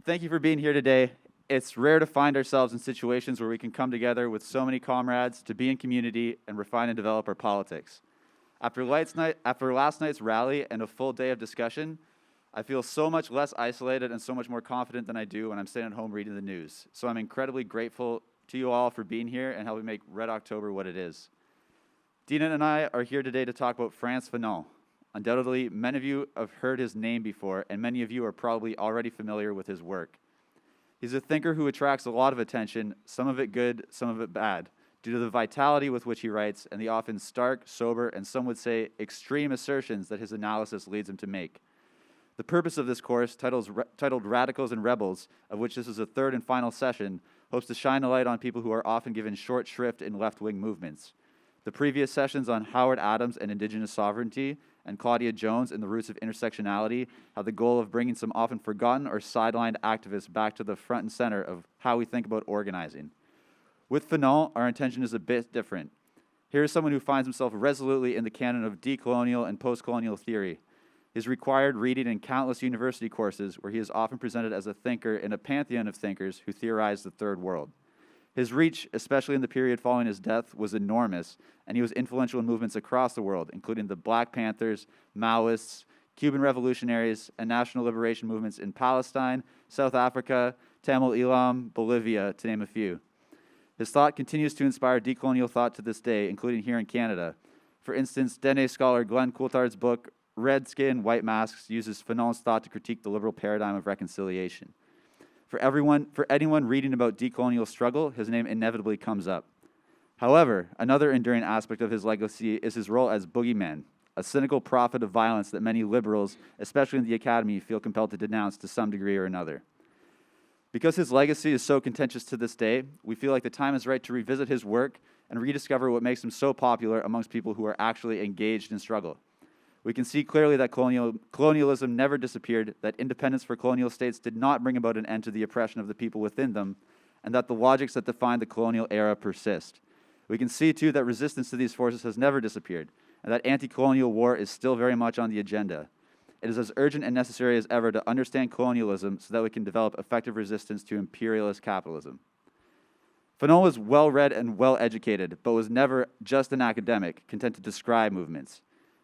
Thank you for being here today. It's rare to find ourselves in situations where we can come together with so many comrades to be in community and refine and develop our politics. After last night's rally and a full day of discussion, I feel so much less isolated and so much more confident than I do when I'm staying at home reading the news. So I'm incredibly grateful to you all for being here and helping make Red October what it is. Deena and I are here today to talk about Franz Fanon. Undoubtedly, many of you have heard his name before, and many of you are probably already familiar with his work. He's a thinker who attracts a lot of attention, some of it good, some of it bad, due to the vitality with which he writes and the often stark, sober, and some would say extreme assertions that his analysis leads him to make. The purpose of this course, titled Radicals and Rebels, of which this is the third and final session, hopes to shine a light on people who are often given short shrift in left-wing movements. The previous sessions on Howard Adams and indigenous sovereignty and Claudia Jones and the roots of intersectionality had the goal of bringing some often forgotten or sidelined activists back to the front and center of how we think about organizing. With Fanon, our intention is a bit different. Here is someone who finds himself resolutely in the canon of decolonial and post-colonial theory. His required reading in countless university courses where he is often presented as a thinker in a pantheon of thinkers who theorize the third world. His reach, especially in the period following his death, was enormous, and he was influential in movements across the world, including the Black Panthers, Maoists, Cuban revolutionaries, and national liberation movements in Palestine, South Africa, Tamil Elam, Bolivia, to name a few. His thought continues to inspire decolonial thought to this day, including here in Canada. For instance, Dene scholar Glenn Coulthard's book, Red Skin, White Masks, uses Fanon's thought to critique the liberal paradigm of reconciliation. For anyone reading about decolonial struggle, his name inevitably comes up. However, another enduring aspect of his legacy is his role as boogeyman, a cynical prophet of violence that many liberals, especially in the academy, feel compelled to denounce to some degree or another. Because his legacy is so contentious to this day, we feel like the time is right to revisit his work and rediscover what makes him so popular amongst people who are actually engaged in struggle. We can see clearly that colonialism never disappeared, that independence for colonial states did not bring about an end to the oppression of the people within them, and that the logics that define the colonial era persist. We can see, too, that resistance to these forces has never disappeared, and that anti-colonial war is still very much on the agenda. It is as urgent and necessary as ever to understand colonialism so that we can develop effective resistance to imperialist capitalism. Fanon was well-read and well-educated, but was never just an academic, content to describe movements.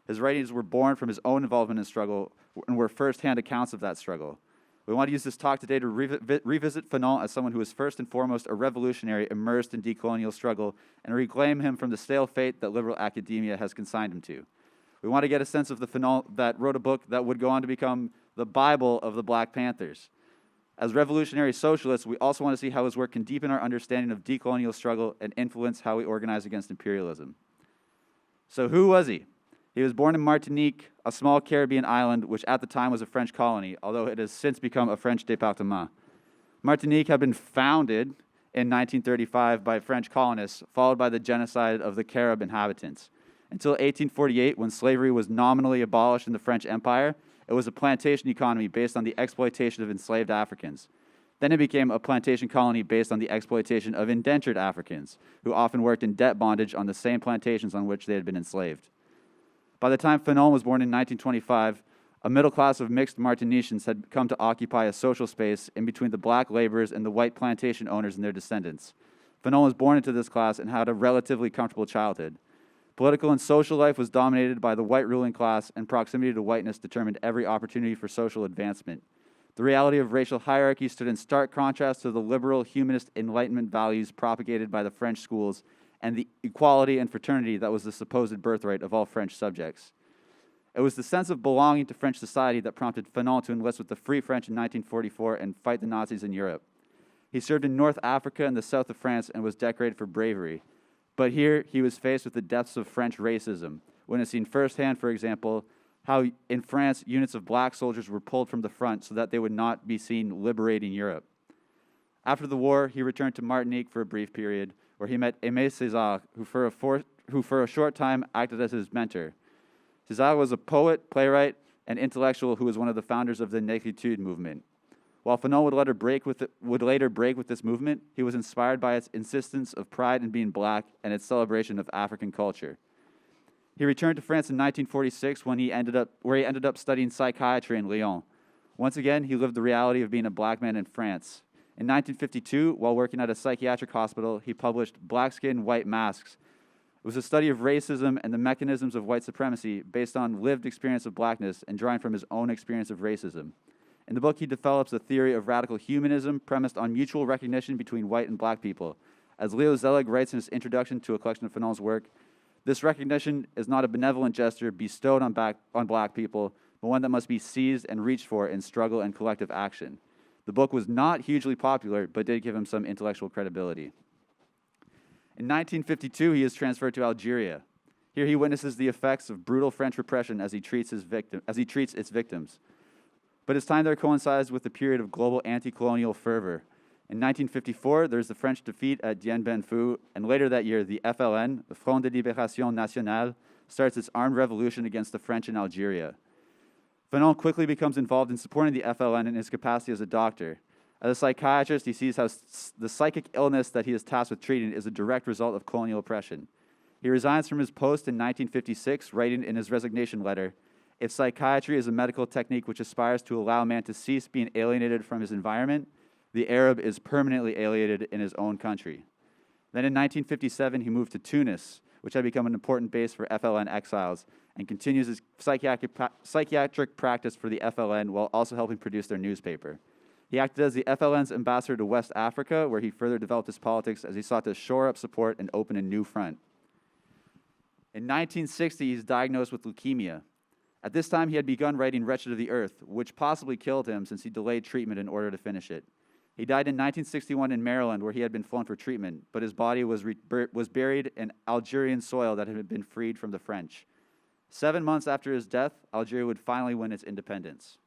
His writings were born from his own involvement in struggle and were first-hand accounts of that struggle. We want to use this talk today to revisit Fanon as someone who is first and foremost a revolutionary immersed in decolonial struggle and reclaim him from the stale fate that liberal academia has consigned him to. We want to get a sense of the Fanon that wrote a book that would go on to become the Bible of the Black Panthers. As revolutionary socialists, we also want to see how his work can deepen our understanding of decolonial struggle and influence how we organize against imperialism. So who was he? He was born in Martinique, a small Caribbean island, which at the time was a French colony, although it has since become a French département. Martinique had been founded in 1935 by French colonists, followed by the genocide of the Carib inhabitants. Until 1848, when slavery was nominally abolished in the French Empire, it was a plantation economy based on the exploitation of enslaved Africans. Then it became a plantation colony based on the exploitation of indentured Africans, who often worked in debt bondage on the same plantations on which they had been enslaved. By the time Fanon was born in 1925, a middle class of mixed Martinicians had come to occupy a social space in between the black laborers and the white plantation owners and their descendants. Fanon was born into this class and had a relatively comfortable childhood. Political and social life was dominated by the white ruling class, and proximity to whiteness determined every opportunity for social advancement. The reality of racial hierarchy stood in stark contrast to the liberal humanist Enlightenment values propagated by the French schools and the equality and fraternity that was the supposed birthright of all French subjects. It was the sense of belonging to French society that prompted Fanon to enlist with the Free French in 1944 and fight the Nazis in Europe. He served in North Africa and the south of France and was decorated for bravery. But here, he was faced with the depths of French racism, witnessing firsthand, for example, how in France, units of black soldiers were pulled from the front so that they would not be seen liberating Europe. After the war, he returned to Martinique for a brief period, where he met Aimé Césaire, who for a short time acted as his mentor. Césaire was a poet, playwright, and intellectual who was one of the founders of the Négritude movement. While Fanon would later break with this movement, he was inspired by its insistence of pride in being black and its celebration of African culture. He returned to France in 1946 where he ended up studying psychiatry in Lyon. Once again, he lived the reality of being a black man in France. In 1952, while working at a psychiatric hospital, he published Black Skin, White Masks. It was a study of racism and the mechanisms of white supremacy based on lived experience of blackness and drawing from his own experience of racism. In the book, he develops a theory of radical humanism premised on mutual recognition between white and black people. As Leo Zelig writes in his introduction to a collection of Fanon's work, this recognition is not a benevolent gesture bestowed on black people, but one that must be seized and reached for in struggle and collective action. The book was not hugely popular, but did give him some intellectual credibility. In 1952, he is transferred to Algeria. Here he witnesses the effects of brutal French repression as he treats its victims. But his time there coincides with the period of global anti-colonial fervor. In 1954, there's the French defeat at Dien Bien Phu, and later that year, the FLN, the Front de Libération Nationale, starts its armed revolution against the French in Algeria. Fanon quickly becomes involved in supporting the FLN in his capacity as a doctor. As a psychiatrist, he sees how the psychic illness that he is tasked with treating is a direct result of colonial oppression. He resigns from his post in 1956, writing in his resignation letter, "If psychiatry is a medical technique which aspires to allow man to cease being alienated from his environment, the Arab is permanently alienated in his own country." Then in 1957, he moved to Tunis, which had become an important base for FLN exiles, and continues his psychiatric practice for the FLN while also helping produce their newspaper. He acted as the FLN's ambassador to West Africa, where he further developed his politics as he sought to shore up support and open a new front. In 1960, he's diagnosed with leukemia. At this time, he had begun writing Wretched of the Earth, which possibly killed him since he delayed treatment in order to finish it. He died in 1961 in Maryland, where he had been flown for treatment, but his body was buried in Algerian soil that had been freed from the French. 7 months after his death, Algeria would finally win its independence.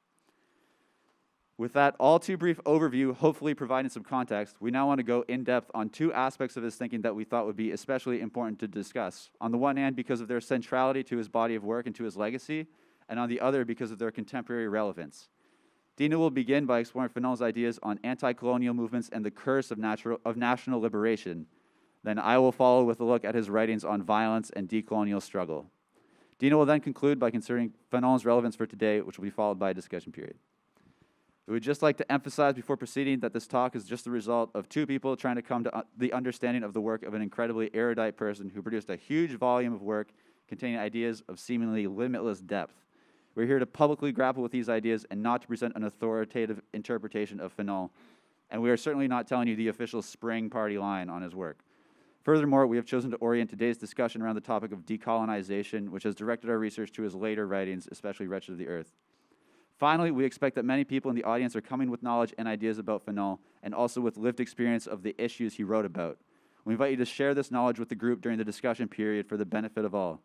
With that all too brief overview, hopefully providing some context, we now want to go in depth on two aspects of his thinking that we thought would be especially important to discuss. On the one hand, because of their centrality to his body of work and to his legacy, and on the other, because of their contemporary relevance. Deena will begin by exploring Fanon's ideas on anti-colonial movements and the curse of national liberation. Then I will follow with a look at his writings on violence and decolonial struggle. Deena will then conclude by considering Fanon's relevance for today, which will be followed by a discussion period. We would just like to emphasize before proceeding that this talk is just the result of two people trying to come to the understanding of the work of an incredibly erudite person who produced a huge volume of work containing ideas of seemingly limitless depth. We're here to publicly grapple with these ideas and not to present an authoritative interpretation of Fanon. And we are certainly not telling you the official spring party line on his work. Furthermore, we have chosen to orient today's discussion around the topic of decolonization, which has directed our research to his later writings, especially Wretched of the Earth. Finally, we expect that many people in the audience are coming with knowledge and ideas about Fanon, and also with lived experience of the issues he wrote about. We invite you to share this knowledge with the group during the discussion period for the benefit of all.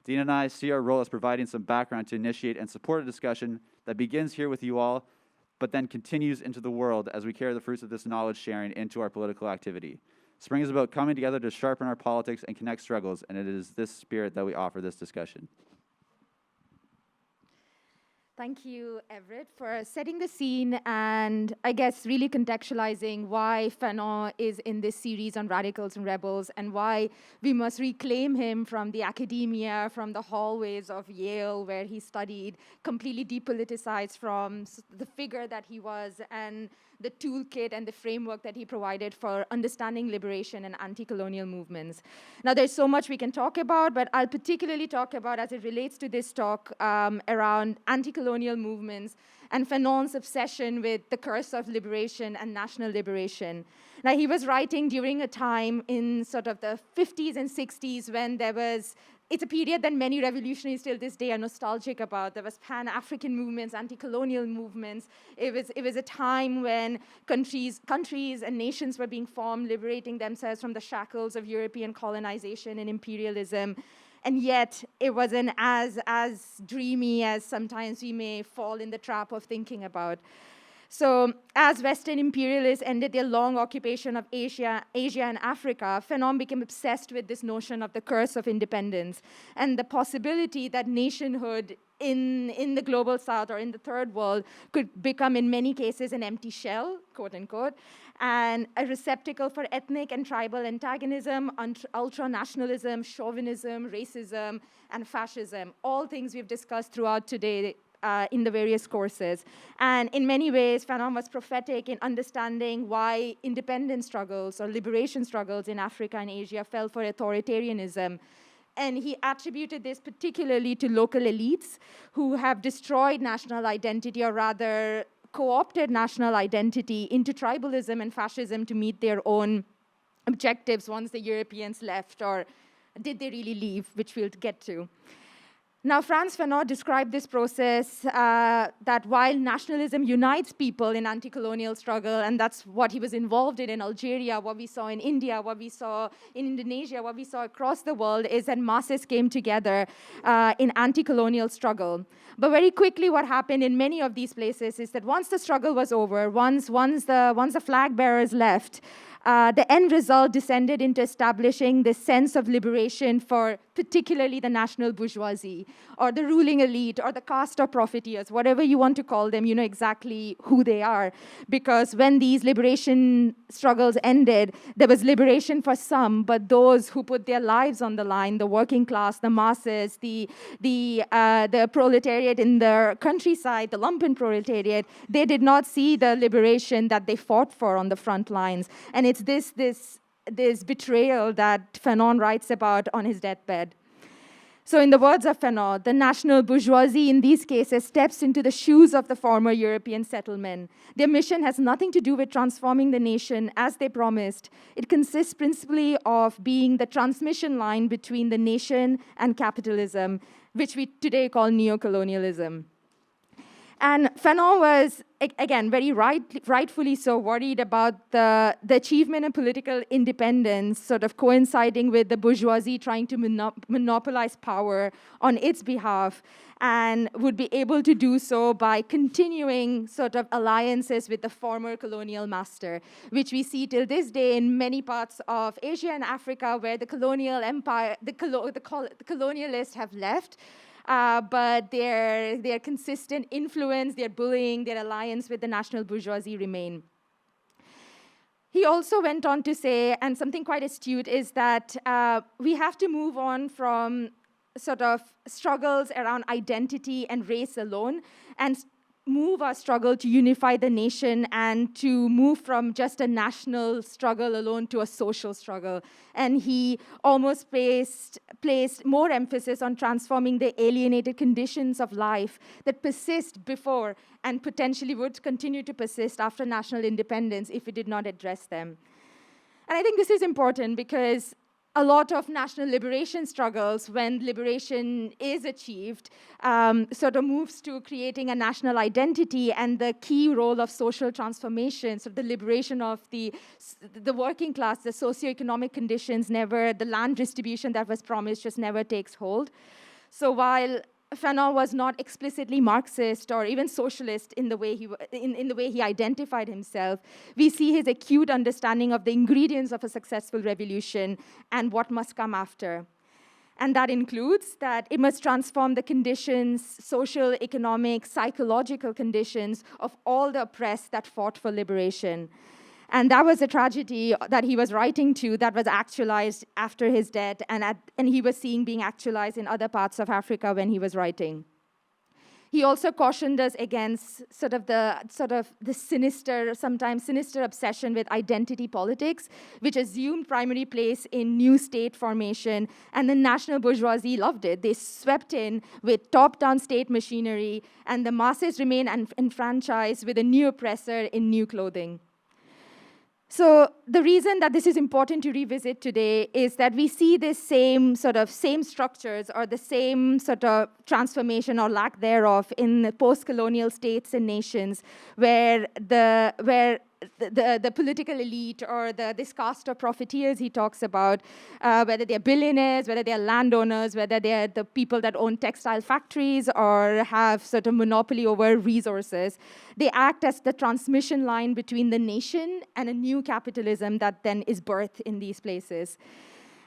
Deena and I see our role as providing some background to initiate and support a discussion that begins here with you all, but then continues into the world as we carry the fruits of this knowledge sharing into our political activity. Spring is about coming together to sharpen our politics and connect struggles, and it is this spirit that we offer this discussion. Thank you, Everett, for setting the scene and I guess really contextualizing why Fanon is in this series on radicals and rebels and why we must reclaim him from the academia, from the hallways of Yale where he studied, completely depoliticized from the figure that he was and the toolkit and the framework that he provided for understanding liberation and anti-colonial movements. Now, there's so much we can talk about, but I'll particularly talk about, as it relates to this talk, around anti-colonial movements and Fanon's obsession with the curse of liberation and national liberation. Now, he was writing during a time in sort of the 50s and 60s when there was it's a period that many revolutionaries till this day are nostalgic about. There was Pan-African movements, anti-colonial movements. It was a time when countries and nations were being formed, liberating themselves from the shackles of European colonization and imperialism. And yet, it wasn't as dreamy as sometimes we may fall in the trap of thinking about. So as Western imperialists ended their long occupation of Asia and Africa, Fanon became obsessed with this notion of the curse of independence and the possibility that nationhood in the global south or in the third world could become, in many cases, an empty shell, quote unquote, and a receptacle for ethnic and tribal antagonism, ultra-nationalism, chauvinism, racism, and fascism, all things we've discussed throughout today in the various courses. And in many ways, Fanon was prophetic in understanding why independence struggles or liberation struggles in Africa and Asia fell for authoritarianism. And he attributed this particularly to local elites who have destroyed national identity, or rather co-opted national identity into tribalism and fascism to meet their own objectives once the Europeans left, or did they really leave, which we'll get to. Now, Franz Fanon described this process that while nationalism unites people in anti-colonial struggle, and that's what he was involved in Algeria, what we saw in India, what we saw in Indonesia, what we saw across the world, is that masses came together in anti-colonial struggle. But very quickly, what happened in many of these places is that once the struggle was over, once the flag bearers left, the end result descended into establishing this sense of liberation for particularly the national bourgeoisie, or the ruling elite, or the caste of profiteers, whatever you want to call them, you know exactly who they are. Because when these liberation struggles ended, there was liberation for some, but those who put their lives on the line, the working class, the masses, the proletariat in the countryside, the lumpen proletariat, they did not see the liberation that they fought for on the front lines. And it's this betrayal that Fanon writes about on his deathbed. So in the words of Fanon, the national bourgeoisie in these cases steps into the shoes of the former European settlement. Their mission has nothing to do with transforming the nation as they promised. It consists principally of being the transmission line between the nation and capitalism, which we today call neocolonialism. And Fanon was, again, very rightfully so worried about the achievement of political independence sort of coinciding with the bourgeoisie trying to monopolize power on its behalf, and would be able to do so by continuing sort of alliances with the former colonial master, which we see till this day in many parts of Asia and Africa, where the colonial empire, the colonialists have left. But their consistent influence, their bullying, their alliance with the national bourgeoisie remain. He also went on to say, and something quite astute, is that we have to move on from sort of struggles around identity and race alone, and move our struggle to unify the nation, and to move from just a national struggle alone to a social struggle. And he almost placed more emphasis on transforming the alienated conditions of life that persist before and potentially would continue to persist after national independence if we did not address them. And I think this is important because a lot of national liberation struggles, when liberation is achieved, sort of moves to creating a national identity, and the key role of social transformation, so the liberation of the working class, the socioeconomic conditions the land distribution that was promised just never takes hold. So while Fanon was not explicitly Marxist or even socialist in the way he identified himself, we see his acute understanding of the ingredients of a successful revolution and what must come after. And that includes that it must transform the conditions, social, economic, psychological conditions of all the oppressed that fought for liberation. And that was a tragedy that he was writing to that was actualized after his death, and he was seeing being actualized in other parts of Africa when he was writing. He also cautioned us against the sinister, sometimes sinister obsession with identity politics, which assumed primary place in new state formation, and the national bourgeoisie loved it. They swept in with top-down state machinery, and the masses remained enfranchised with a new oppressor in new clothing. So the reason that this is important to revisit today is that we see this same structures, or the same sort of transformation or lack thereof in post-colonial states and nations, where the political elite, or this caste of profiteers he talks about, whether they're billionaires, whether they're landowners, whether they're the people that own textile factories or have sort of monopoly over resources, they act as the transmission line between the nation and a new capitalism that then is birthed in these places.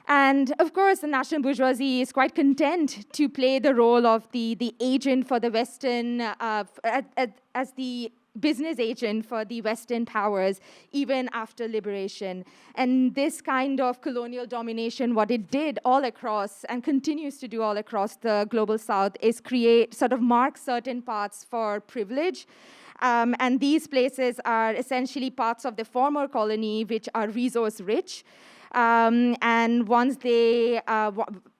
And of course, the national bourgeoisie is quite content to play the role of the agent for the Western, as the business agent for the Western powers, even after liberation. And this kind of colonial domination, what it did all across and continues to do all across the global South is mark certain paths for privilege. And these places are essentially parts of the former colony, which are resource rich. And once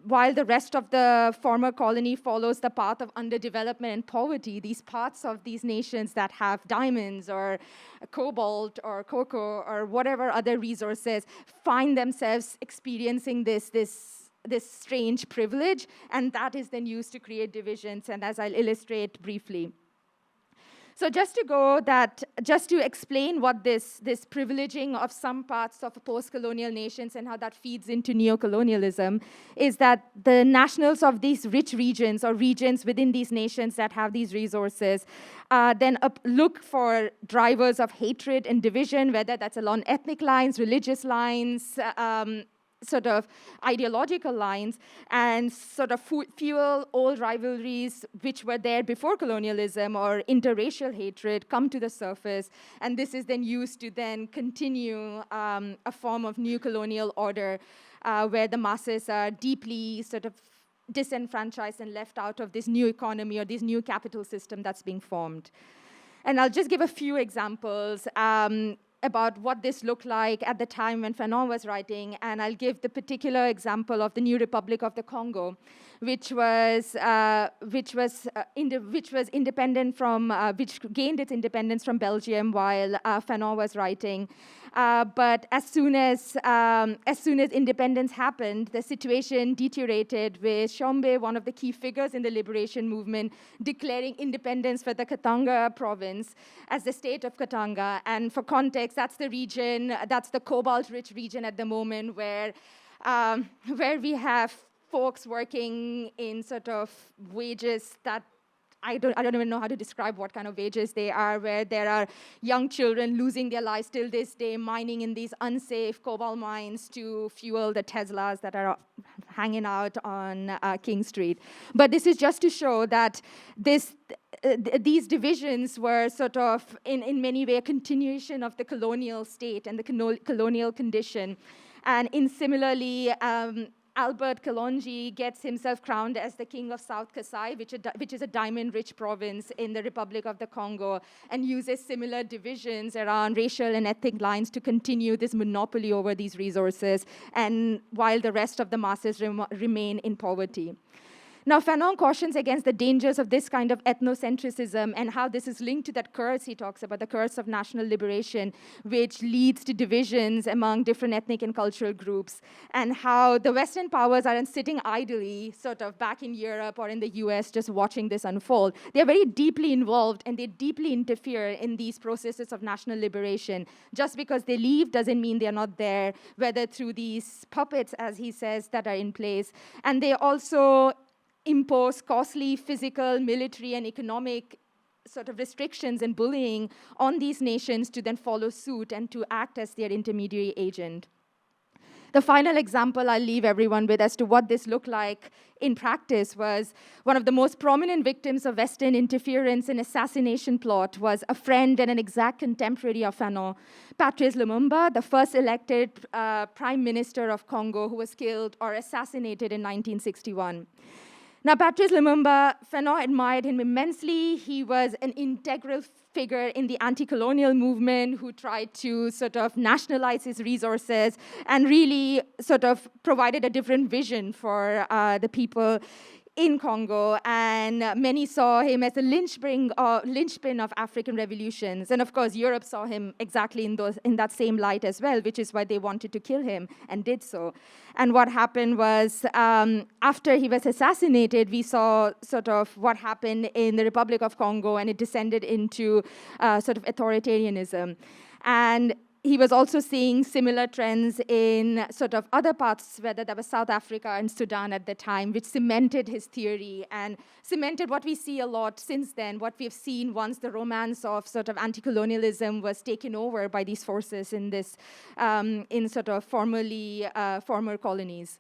while the rest of the former colony follows the path of underdevelopment and poverty, these parts of these nations that have diamonds or cobalt or cocoa or whatever other resources find themselves experiencing this strange privilege, and that is then used to create divisions, and as I'll illustrate briefly. So just to explain what this privileging of some parts of post-colonial nations and how that feeds into neocolonialism is that the nationals of these rich regions or regions within these nations that have these resources then look for drivers of hatred and division, whether that's along ethnic lines, religious lines, sort of ideological lines, and sort of fuel old rivalries which were there before colonialism or interracial hatred come to the surface, and this is then used to then continue a form of new colonial order where the masses are deeply sort of disenfranchised and left out of this new economy or this new capital system that's being formed. And I'll just give a few examples about what this looked like at the time when Fanon was writing, and I'll give the particular example of the new Republic of the Congo, which gained its independence from Belgium while Fanon was writing. But as soon as independence happened, the situation deteriorated with Shombe, one of the key figures in the liberation movement, declaring independence for the Katanga province as the state of Katanga. And for context, that's the region, that's the cobalt-rich region at the moment where we have folks working in sort of wages that I don't even know how to describe what kind of wages they are, where there are young children losing their lives till this day, mining in these unsafe cobalt mines to fuel the Teslas that are hanging out on King Street. But this is just to show that these divisions were sort of, in many ways, a continuation of the colonial state and the colonial condition. And similarly, Albert Kalonji gets himself crowned as the king of South Kasai, which is a diamond-rich province in the Republic of the Congo, and uses similar divisions around racial and ethnic lines to continue this monopoly over these resources, and while the rest of the masses remain in poverty. Now, Fanon cautions against the dangers of this kind of ethnocentrism and how this is linked to that curse he talks about, the curse of national liberation, which leads to divisions among different ethnic and cultural groups, and how the Western powers aren't sitting idly sort of back in Europe or in the US just watching this unfold. They're very deeply involved and they deeply interfere in these processes of national liberation. Just because they leave doesn't mean they're not there, whether through these puppets, as he says, that are in place. And they also impose costly physical, military, and economic sort of restrictions and bullying on these nations to then follow suit and to act as their intermediary agent. The final example I'll leave everyone with as to what this looked like in practice was one of the most prominent victims of Western interference and assassination plot was a friend and an exact contemporary of Fanon, Patrice Lumumba, the first elected prime minister of Congo, who was killed or assassinated in 1961. Now, Patrice Lumumba, Fanon admired him immensely. He was an integral figure in the anti-colonial movement who tried to sort of nationalize his resources and really sort of provided a different vision for the people in Congo, and many saw him as a linchpin of African revolutions. And of course, Europe saw him exactly in that same light as well, which is why they wanted to kill him and did so. And what happened was, after he was assassinated, we saw sort of what happened in the Republic of Congo, and it descended into sort of authoritarianism. And he was also seeing similar trends in sort of other parts, whether that was South Africa and Sudan at the time, which cemented his theory and cemented what we see a lot since then, what we've seen once the romance of sort of anti-colonialism was taken over by these forces in this, in sort of former colonies.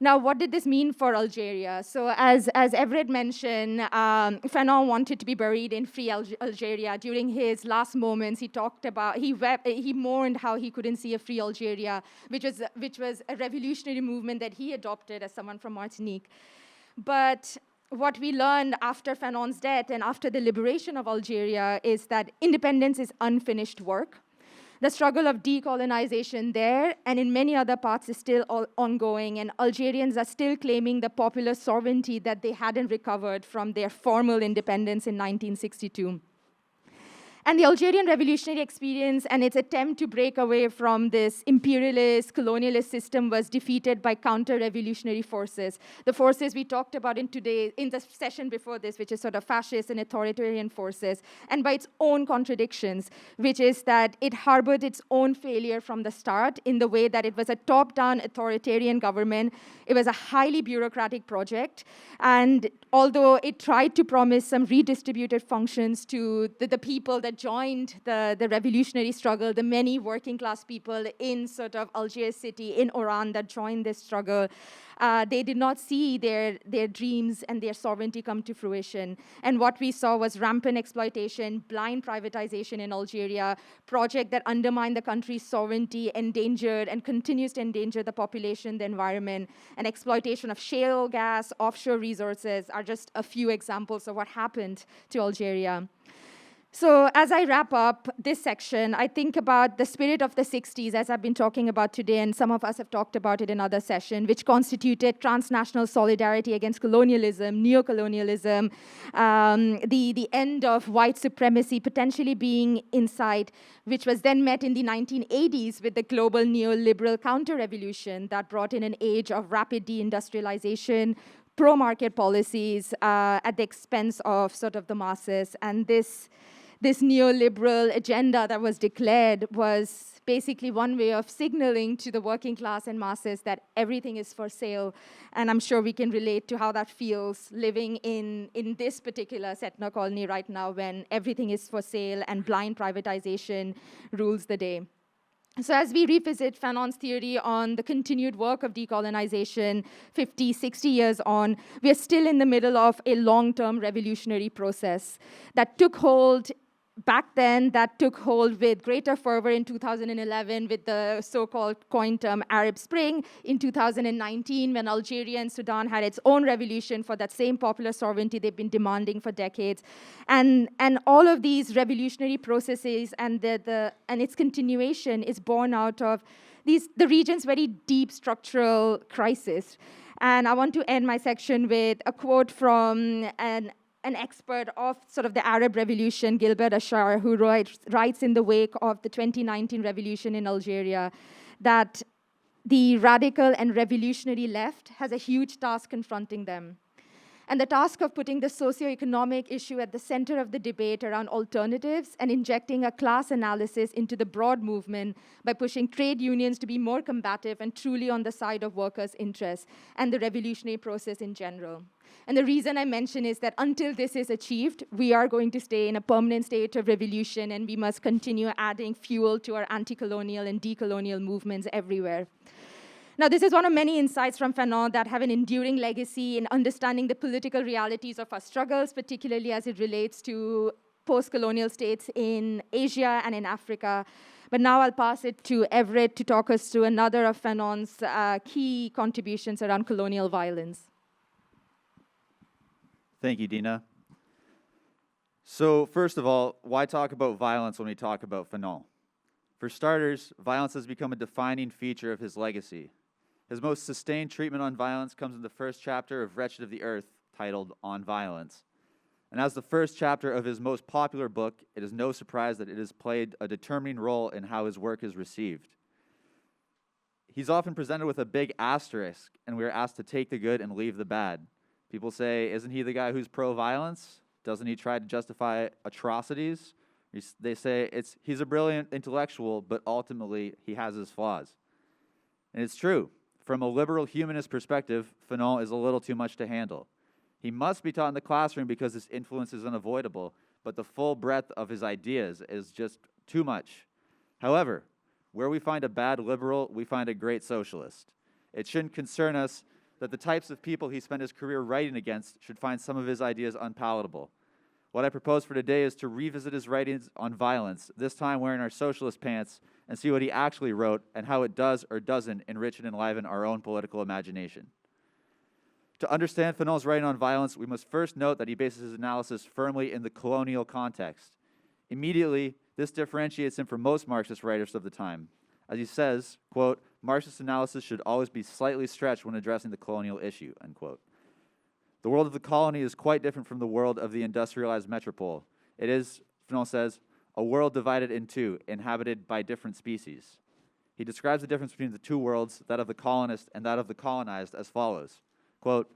Now, what did this mean for Algeria? So as Everett mentioned, Fanon wanted to be buried in free Algeria. During his last moments, he talked about, he wept, he mourned how he couldn't see a free Algeria, which was a revolutionary movement that he adopted as someone from Martinique. But what we learned after Fanon's death and after the liberation of Algeria is that independence is unfinished work. The struggle of decolonization there and in many other parts is still ongoing, and Algerians are still claiming the popular sovereignty that they hadn't recovered from their formal independence in 1962. And the Algerian revolutionary experience and its attempt to break away from this imperialist, colonialist system was defeated by counter-revolutionary forces. The forces we talked about in the session before this, which is sort of fascist and authoritarian forces, and by its own contradictions, which is that it harbored its own failure from the start in the way that it was a top-down authoritarian government. It was a highly bureaucratic project, and although it tried to promise some redistributed functions to the people that joined the revolutionary struggle, the many working class people in sort of Algiers city, in Oran that joined this struggle, they did not see their dreams and their sovereignty come to fruition. And what we saw was rampant exploitation, blind privatization in Algeria, project that undermined the country's sovereignty, endangered and continues to endanger the population, the environment, and exploitation of shale gas, offshore resources are just a few examples of what happened to Algeria. So as I wrap up this section, I think about the spirit of the 60s, as I've been talking about today, and some of us have talked about it in other sessions, which constituted transnational solidarity against colonialism, neocolonialism, the end of white supremacy potentially being in sight, which was then met in the 1980s with the global neoliberal counter-revolution that brought in an age of rapid deindustrialization, pro-market policies at the expense of sort of the masses. And this neoliberal agenda that was declared was basically one way of signaling to the working class and masses that everything is for sale. And I'm sure we can relate to how that feels living in this particular Setna colony right now when everything is for sale and blind privatization rules the day. So as we revisit Fanon's theory on the continued work of decolonization 50, 60 years on, we are still in the middle of a long-term revolutionary process that took hold back then, that took hold with greater fervor in 2011 with the so-called coined term Arab Spring, in 2019 when Algeria and Sudan had its own revolution for that same popular sovereignty they've been demanding for decades. And all of these revolutionary processes and its continuation is born out of the region's very deep structural crisis. And I want to end my section with a quote from an expert of sort of the Arab Revolution, Gilbert Achar, who writes in the wake of the 2019 revolution in Algeria that the radical and revolutionary left has a huge task confronting them. And the task of putting the socioeconomic issue at the center of the debate around alternatives and injecting a class analysis into the broad movement by pushing trade unions to be more combative and truly on the side of workers' interests and the revolutionary process in general. And the reason I mention is that until this is achieved, we are going to stay in a permanent state of revolution, and we must continue adding fuel to our anti-colonial and decolonial movements everywhere. Now, this is one of many insights from Fanon that have an enduring legacy in understanding the political realities of our struggles, particularly as it relates to post-colonial states in Asia and in Africa. But now I'll pass it to Everett to talk us through another of Fanon's key contributions around colonial violence. Thank you, Deena. So first of all, why talk about violence when we talk about Fanon? For starters, violence has become a defining feature of his legacy. His most sustained treatment on violence comes in the first chapter of Wretched of the Earth, titled On Violence. And as the first chapter of his most popular book, it is no surprise that it has played a determining role in how his work is received. He's often presented with a big asterisk, and we are asked to take the good and leave the bad. People say, isn't he the guy who's pro-violence? Doesn't he try to justify atrocities? They say he's a brilliant intellectual, but ultimately he has his flaws. And it's true. From a liberal humanist perspective, Fanon is a little too much to handle. He must be taught in the classroom because his influence is unavoidable, but the full breadth of his ideas is just too much. However, where we find a bad liberal, we find a great socialist. It shouldn't concern us that the types of people he spent his career writing against should find some of his ideas unpalatable. What I propose for today is to revisit his writings on violence, this time wearing our socialist pants, and see what he actually wrote and how it does or doesn't enrich and enliven our own political imagination. To understand Fanon's writing on violence, we must first note that he bases his analysis firmly in the colonial context. Immediately, this differentiates him from most Marxist writers of the time. As he says, quote, Marxist analysis should always be slightly stretched when addressing the colonial issue, end quote. The world of the colony is quite different from the world of the industrialized metropole. It is, Fanon says, a world divided in two, inhabited by different species. He describes the difference between the two worlds, that of the colonist and that of the colonized, as follows. Quote,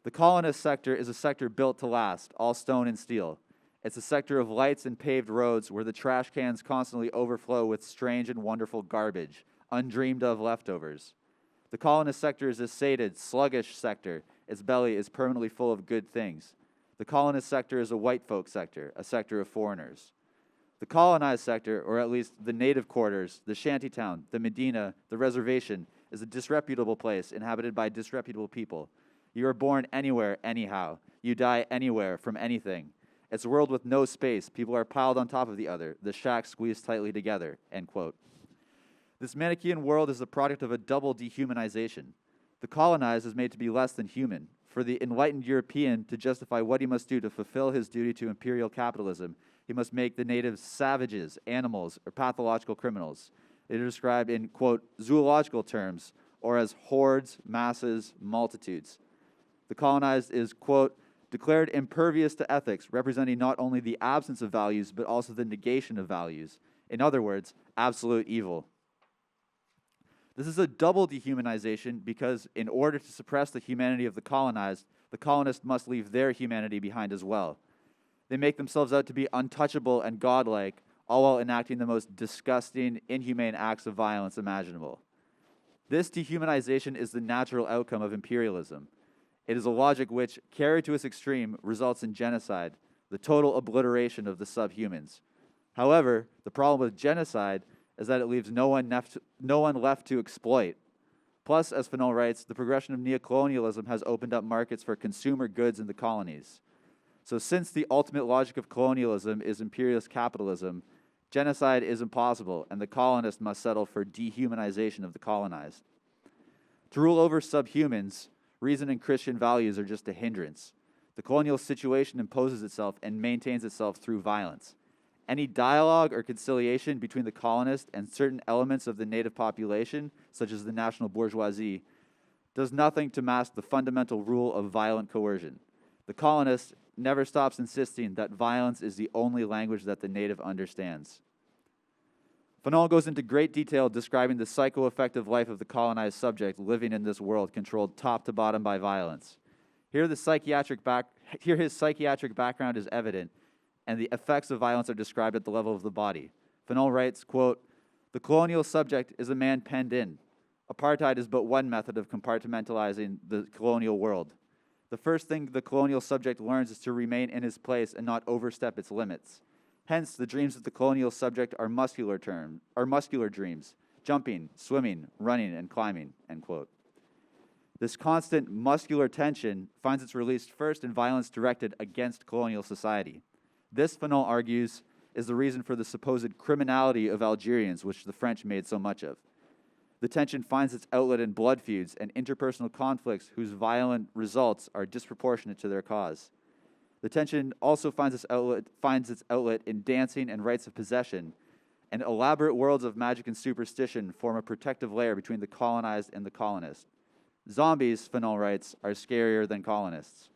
the colonist sector is a sector built to last, all stone and steel. It's a sector of lights and paved roads where the trash cans constantly overflow with strange and wonderful garbage, undreamed of leftovers. The colonist sector is a sated, sluggish sector. Its belly is permanently full of good things. The colonist sector is a white folk sector, a sector of foreigners. The colonized sector, or at least the native quarters, the shantytown, the Medina, the reservation, is a disreputable place inhabited by disreputable people. You are born anywhere, anyhow. You die anywhere, from anything. It's a world with no space. People are piled on top of the other. The shacks squeezed tightly together, end quote. This Manichaean world is the product of a double dehumanization. The colonized is made to be less than human. For the enlightened European to justify what he must do to fulfill his duty to imperial capitalism, he must make the natives savages, animals, or pathological criminals. It is described in, quote, zoological terms, or as hordes, masses, multitudes. The colonized is, quote, declared impervious to ethics, representing not only the absence of values, but also the negation of values. In other words, absolute evil. This is a double dehumanization because in order to suppress the humanity of the colonized, the colonists must leave their humanity behind as well. They make themselves out to be untouchable and godlike, all while enacting the most disgusting, inhumane acts of violence imaginable. This dehumanization is the natural outcome of imperialism. It is a logic which, carried to its extreme, results in genocide, the total obliteration of the subhumans. However, the problem with genocide is that it leaves no one left to exploit. Plus, as Fanon writes, the progression of neocolonialism has opened up markets for consumer goods in the colonies. So since the ultimate logic of colonialism is imperialist capitalism, genocide is impossible, and the colonists must settle for dehumanization of the colonized. To rule over subhumans, reason and Christian values are just a hindrance. The colonial situation imposes itself and maintains itself through violence. Any dialogue or conciliation between the colonist and certain elements of the native population, such as the national bourgeoisie, does nothing to mask the fundamental rule of violent coercion. The colonist never stops insisting that violence is the only language that the native understands. Fanon goes into great detail describing the psychoaffective life of the colonized subject living in this world controlled top to bottom by violence. Here his psychiatric background is evident, and the effects of violence are described at the level of the body. Fanon writes, quote, the colonial subject is a man penned in. Apartheid is but one method of compartmentalizing the colonial world. The first thing the colonial subject learns is to remain in his place and not overstep its limits. Hence, the dreams of the colonial subject are muscular dreams, jumping, swimming, running, and climbing, end quote. This constant muscular tension finds its release first in violence directed against colonial society. This, Fanon argues, is the reason for the supposed criminality of Algerians, which the French made so much of. The tension finds its outlet in blood feuds and interpersonal conflicts whose violent results are disproportionate to their cause. The tension also finds its outlet in dancing and rites of possession, and elaborate worlds of magic and superstition form a protective layer between the colonized and the colonist. Zombies, Fanon writes, are scarier than colonists.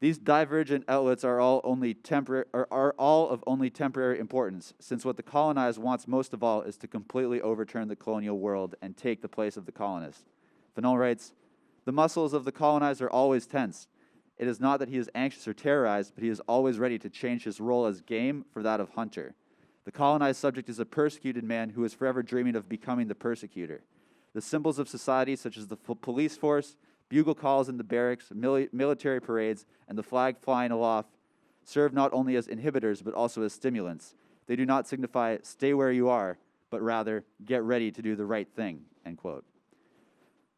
These divergent outlets are all of only temporary importance, since what the colonized wants most of all is to completely overturn the colonial world and take the place of the colonist. Fanon writes, the muscles of the colonized are always tense. It is not that he is anxious or terrorized, but he is always ready to change his role as game for that of hunter. The colonized subject is a persecuted man who is forever dreaming of becoming the persecutor. The symbols of society, such as the police force, bugle calls in the barracks, military parades, and the flag flying aloft, serve not only as inhibitors, but also as stimulants. They do not signify, stay where you are, but rather, get ready to do the right thing, end quote.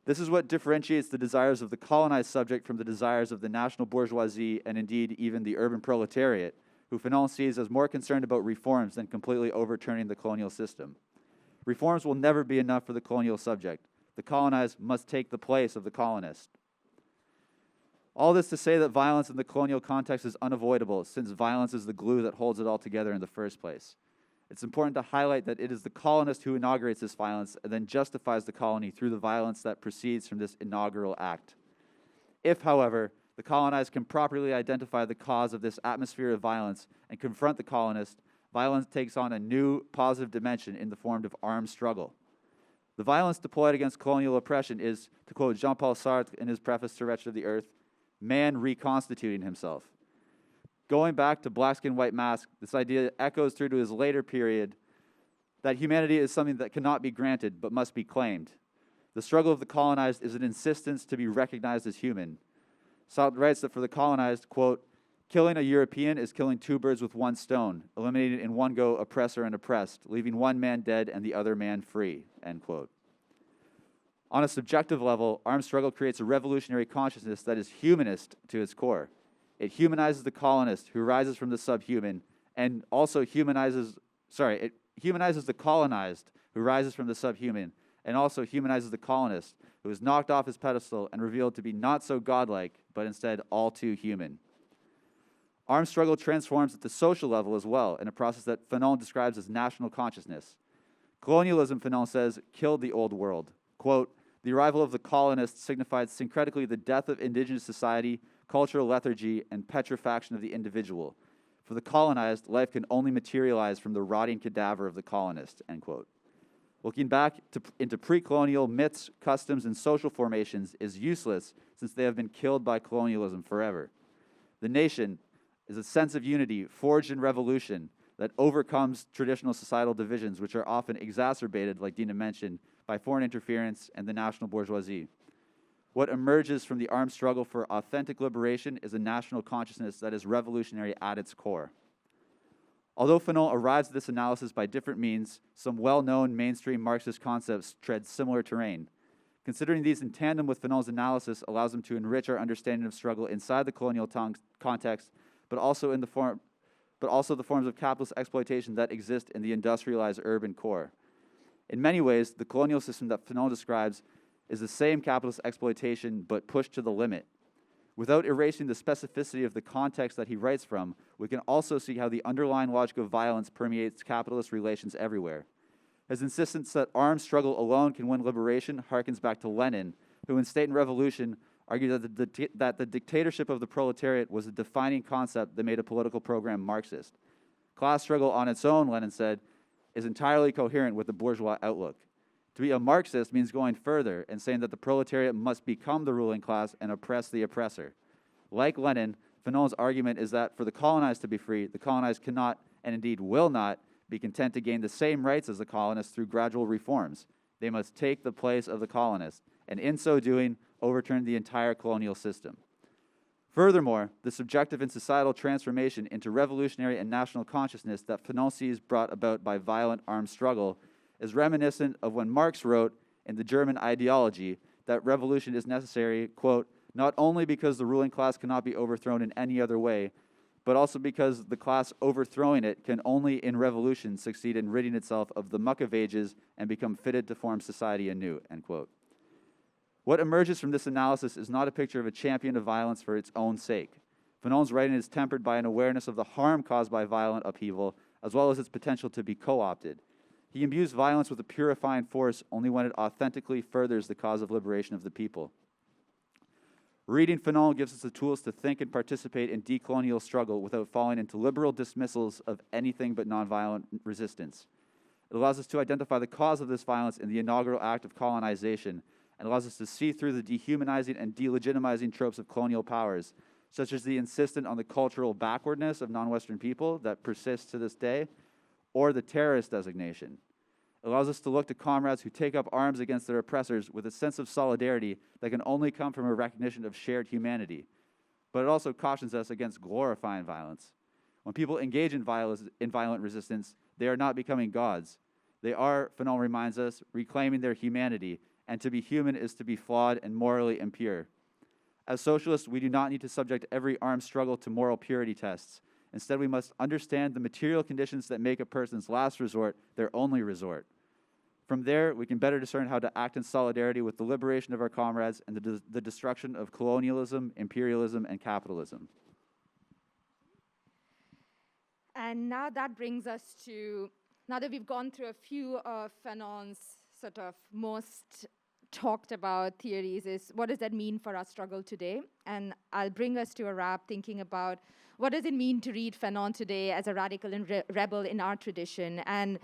This is what differentiates the desires of the colonized subject from the desires of the national bourgeoisie and indeed even the urban proletariat, who Fanon sees as more concerned about reforms than completely overturning the colonial system. Reforms will never be enough for the colonial subject. The colonized must take the place of the colonist. All this to say that violence in the colonial context is unavoidable, since violence is the glue that holds it all together in the first place. It's important to highlight that it is the colonist who inaugurates this violence and then justifies the colony through the violence that proceeds from this inaugural act. If, however, the colonized can properly identify the cause of this atmosphere of violence and confront the colonist, violence takes on a new positive dimension in the form of armed struggle. The violence deployed against colonial oppression is, to quote Jean-Paul Sartre in his preface to Wretched of the Earth, man reconstituting himself. Going back to Black Skin, White Mask, this idea echoes through to his later period that humanity is something that cannot be granted but must be claimed. The struggle of the colonized is an insistence to be recognized as human. Sartre writes that for the colonized, quote, killing a European is killing two birds with one stone, eliminating in one go oppressor and oppressed, leaving one man dead and the other man free, end quote. On a subjective level, armed struggle creates a revolutionary consciousness that is humanist to its core. It humanizes the colonist who rises from the subhuman, and also humanizes the colonized who rises from the subhuman, and also humanizes the colonist who is knocked off his pedestal and revealed to be not so godlike, but instead all too human. Armed struggle transforms at the social level as well, in a process that Fanon describes as national consciousness. Colonialism, Fanon says, killed the old world. Quote, the arrival of the colonists signified syncretically the death of indigenous society, cultural lethargy, and petrifaction of the individual. For the colonized, life can only materialize from the rotting cadaver of the colonist, end quote. Looking back into pre-colonial myths, customs, and social formations is useless since they have been killed by colonialism forever. The nation is a sense of unity forged in revolution that overcomes traditional societal divisions, which are often exacerbated, like Deena mentioned, by foreign interference and the national bourgeoisie. What emerges from the armed struggle for authentic liberation is a national consciousness that is revolutionary at its core. Although Fanon arrives at this analysis by different means, some well-known mainstream Marxist concepts tread similar terrain. Considering these in tandem with Fanon's analysis allows them to enrich our understanding of struggle inside the colonial context, but also the forms of capitalist exploitation that exist in the industrialized urban core. In many ways, the colonial system that Fanon describes is the same capitalist exploitation, but pushed to the limit. Without erasing the specificity of the context that he writes from, we can also see how the underlying logic of violence permeates capitalist relations everywhere. His insistence that armed struggle alone can win liberation harkens back to Lenin, who in State and Revolution argued that the dictatorship of the proletariat was a defining concept that made a political program Marxist. Class struggle on its own, Lenin said, is entirely coherent with the bourgeois outlook. To be a Marxist means going further and saying that the proletariat must become the ruling class and oppress the oppressor. Like Lenin, Fanon's argument is that for the colonized to be free, the colonized cannot, and indeed will not, be content to gain the same rights as the colonists through gradual reforms. They must take the place of the colonists, and in so doing, overturn the entire colonial system. Furthermore, the subjective and societal transformation into revolutionary and national consciousness that Fanon sees brought about by violent armed struggle is reminiscent of when Marx wrote in the German Ideology that revolution is necessary, quote, not only because the ruling class cannot be overthrown in any other way, but also because the class overthrowing it can only in revolution succeed in ridding itself of the muck of ages and become fitted to form society anew, end quote. What emerges from this analysis is not a picture of a champion of violence for its own sake. Fanon's writing is tempered by an awareness of the harm caused by violent upheaval, as well as its potential to be co-opted. He imbues violence with a purifying force only when it authentically furthers the cause of liberation of the people. Reading Fanon gives us the tools to think and participate in decolonial struggle without falling into liberal dismissals of anything but nonviolent resistance. It allows us to identify the cause of this violence in the inaugural act of colonization, and allows us to see through the dehumanizing and delegitimizing tropes of colonial powers, such as the insistence on the cultural backwardness of non-Western people that persists to this day, or the terrorist designation. It allows us to look to comrades who take up arms against their oppressors with a sense of solidarity that can only come from a recognition of shared humanity. But it also cautions us against glorifying violence. When people engage in violent resistance, they are not becoming gods. They are, Fanon reminds us, reclaiming their humanity and to be human is to be flawed and morally impure. As socialists, we do not need to subject every armed struggle to moral purity tests. Instead, we must understand the material conditions that make a person's last resort their only resort. From there, we can better discern how to act in solidarity with the liberation of our comrades and the destruction of colonialism, imperialism, and capitalism. And now that brings us to, now that we've gone through a few of Fanon's sort of most talked about theories, is what does that mean for our struggle today? And I'll bring us to a wrap thinking about what does it mean to read Fanon today as a radical and rebel in our tradition. And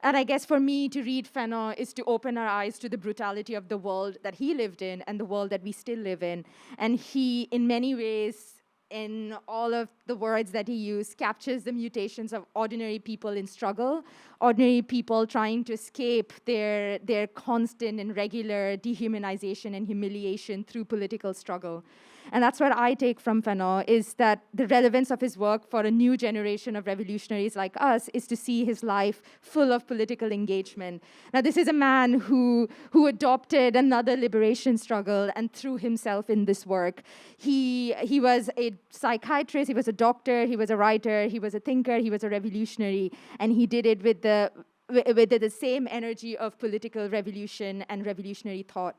I guess for me, to read Fanon is to open our eyes to the brutality of the world that he lived in and the world that we still live in. And he, in many ways, in all of the words that he used, captures the mutations of ordinary people in struggle, ordinary people trying to escape their constant and regular dehumanization and humiliation through political struggle. And that's what I take from Fanon, is that the relevance of his work for a new generation of revolutionaries like us is to see his life full of political engagement. Now, this is a man who adopted another liberation struggle and threw himself in this work. He was a psychiatrist, he was a doctor, he was a writer, he was a thinker, he was a revolutionary, and he did it with the same energy of political revolution and revolutionary thought.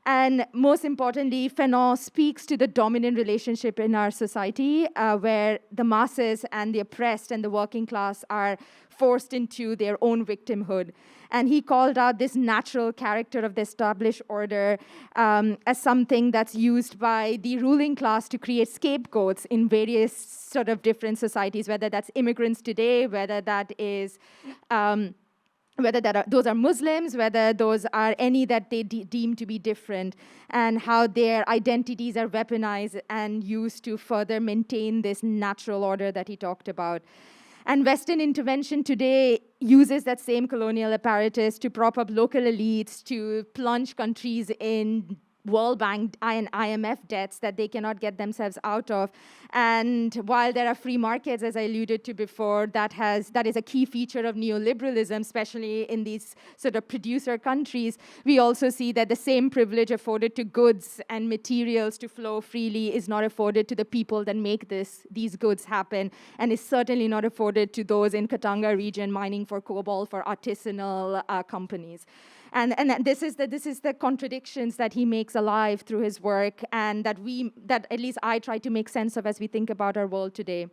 And most importantly, Fanon speaks to the dominant relationship in our society where the masses and the oppressed and the working class are forced into their own victimhood. And he called out this natural character of the established order as something that's used by the ruling class to create scapegoats in various sort of different societies, whether that's immigrants today, whether that is those are Muslims, whether those are any that they deem to be different, and how their identities are weaponized and used to further maintain this natural order that he talked about. And Western intervention today uses that same colonial apparatus to prop up local elites, to plunge countries in World Bank and IMF debts that they cannot get themselves out of. And while there are free markets, as I alluded to before, that is a key feature of neoliberalism, especially in these sort of producer countries, we also see that the same privilege afforded to goods and materials to flow freely is not afforded to the people that make these goods happen, and is certainly not afforded to those in Katanga region mining for cobalt for artisanal companies. And this is the contradictions that he makes alive through his work, and that at least I try to make sense of as we think about our world today.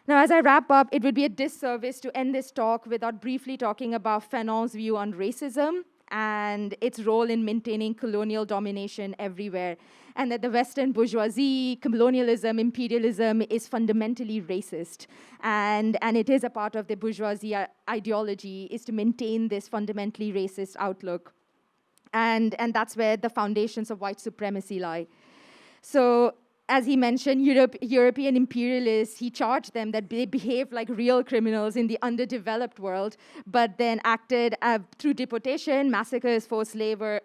Now, as I wrap up, it would be a disservice to end this talk without briefly talking about Fanon's view on racism and its role in maintaining colonial domination everywhere, and that the Western bourgeoisie, colonialism, imperialism is fundamentally racist, and it is a part of the bourgeoisie ideology is to maintain this fundamentally racist outlook, and that's where the foundations of white supremacy lie. So, as he mentioned, European imperialists, he charged them that they behaved like real criminals in the underdeveloped world, but then acted through deportation, massacres, forced labor,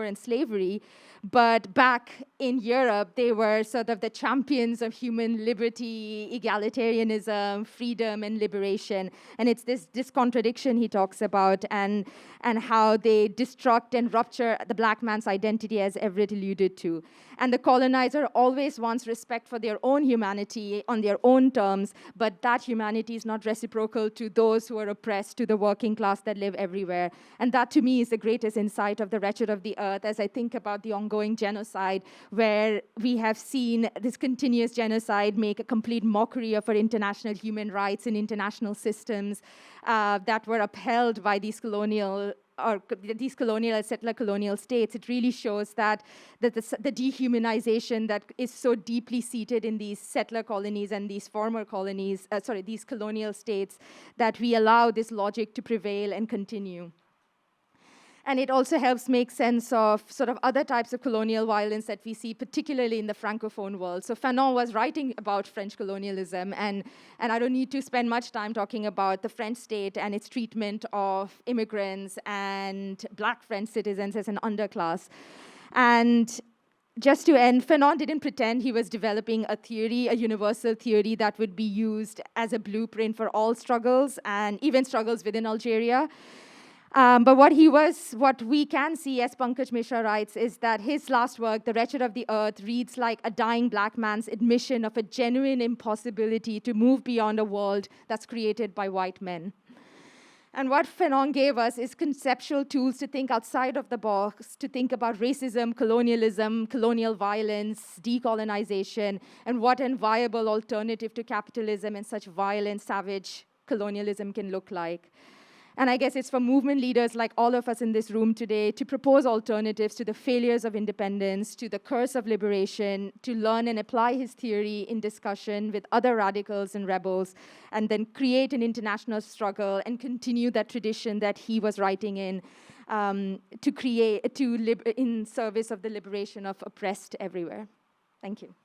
and slavery. But back in Europe, they were sort of the champions of human liberty, egalitarianism, freedom, and liberation. And it's this contradiction he talks about, and how they destruct and rupture the black man's identity, as Everett alluded to. And the colonizer always wants respect for their own humanity on their own terms, but that humanity is not reciprocal to those who are oppressed, to the working class that live everywhere. And that, to me, is the greatest insight of The Wretched of the Earth, as I think about the ongoing genocide, where we have seen this continuous genocide make a complete mockery of our international human rights and international systems that were upheld by these colonial settler colonial states. It really shows that the dehumanization that is so deeply seated in these settler colonies and these former colonies, these colonial states, that we allow this logic to prevail and continue. And it also helps make sense of sort of other types of colonial violence that we see, particularly in the Francophone world. So Fanon was writing about French colonialism, and I don't need to spend much time talking about the French state and its treatment of immigrants and black French citizens as an underclass. And just to end, Fanon didn't pretend he was developing a theory, a universal theory that would be used as a blueprint for all struggles, and even struggles within Algeria. But what we can see, as Pankaj Mishra writes, is that his last work, The Wretched of the Earth, reads like a dying black man's admission of a genuine impossibility to move beyond a world that's created by white men. And what Fanon gave us is conceptual tools to think outside of the box, to think about racism, colonialism, colonial violence, decolonization, and what a viable alternative to capitalism and such violent, savage colonialism can look like. And I guess it's for movement leaders like all of us in this room today to propose alternatives to the failures of independence, to the curse of liberation, to learn and apply his theory in discussion with other radicals and rebels, and then create an international struggle and continue that tradition that he was writing in in service of the liberation of oppressed everywhere. Thank you.